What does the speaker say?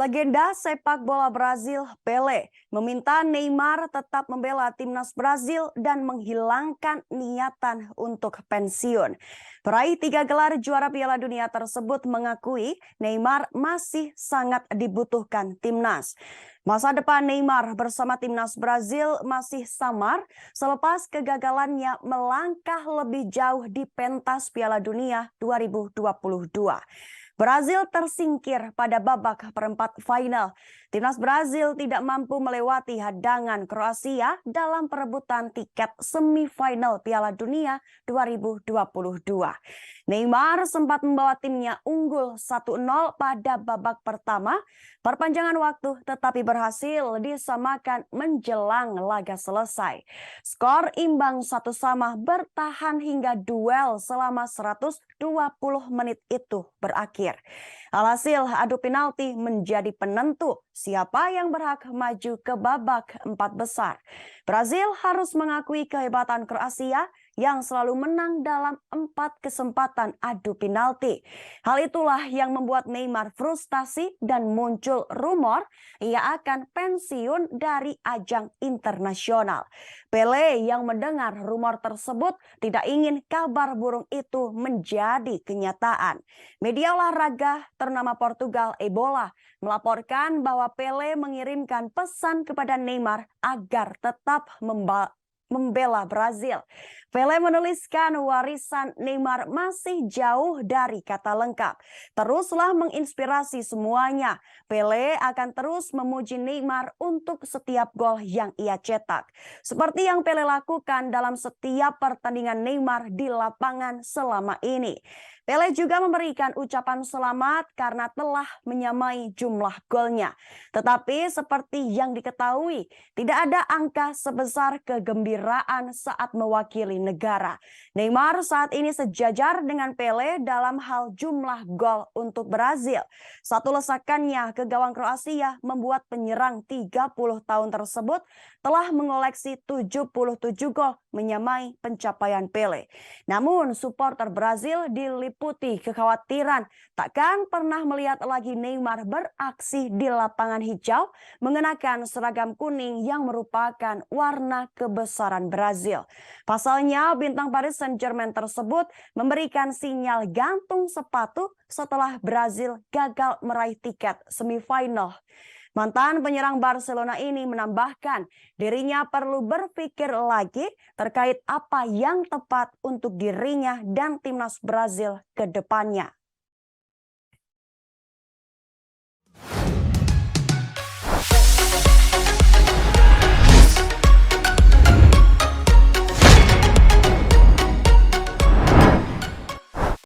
Legenda sepak bola Brazil, Pelé, meminta Neymar tetap membela timnas Brazil dan menghilangkan niatan untuk pensiun. Peraih 3 gelar juara Piala Dunia tersebut mengakui Neymar masih sangat dibutuhkan timnas. Masa depan Neymar bersama timnas Brazil masih samar selepas kegagalannya melangkah lebih jauh di pentas Piala Dunia 2022. Brazil tersingkir pada babak perempat final. Timnas Brazil tidak mampu melewati hadangan Kroasia dalam perebutan tiket semifinal Piala Dunia 2022. Neymar sempat membawa timnya unggul 1-0 pada babak pertama. Perpanjangan waktu tetapi berhasil disamakan menjelang laga selesai. Skor imbang 1-1 bertahan hingga duel selama 120 menit itu berakhir. Alhasil adu penalti menjadi penentu siapa yang berhak maju ke babak 4 besar. Brazil harus mengakui kehebatan Kroasia yang selalu menang dalam 4 kesempatan adu penalti. Hal itulah yang membuat Neymar frustasi dan muncul rumor ia akan pensiun dari ajang internasional. Pelé yang mendengar rumor tersebut tidak ingin kabar burung itu menjadi kenyataan. Media olahraga ternama Portugal Ebola melaporkan bahwa Pelé mengirimkan pesan kepada Neymar agar tetap membela Brazil. Pelé menuliskan warisan Neymar masih jauh dari kata lengkap. Teruslah menginspirasi semuanya. Pelé akan terus memuji Neymar untuk setiap gol yang ia cetak. Seperti yang Pelé lakukan dalam setiap pertandingan Neymar di lapangan selama ini. Pelé juga memberikan ucapan selamat karena telah menyamai jumlah golnya. Tetapi seperti yang diketahui, tidak ada angka sebesar kegembiraan saat mewakili negara. Neymar saat ini sejajar dengan Pelé dalam hal jumlah gol untuk Brazil. Satu lesakannya ke gawang Kroasia membuat penyerang 30 tahun tersebut telah mengoleksi 77 gol menyamai pencapaian Pelé. Namun supporter Brazil diliputi kekhawatiran takkan pernah melihat lagi Neymar beraksi di lapangan hijau mengenakan seragam kuning yang merupakan warna kebesaran Brazil. Pasalnya bintang Paris Saint-Germain tersebut memberikan sinyal gantung sepatu setelah Brazil gagal meraih tiket semifinal. Mantan penyerang Barcelona ini menambahkan dirinya perlu berpikir lagi terkait apa yang tepat untuk dirinya dan timnas Brazil ke depannya.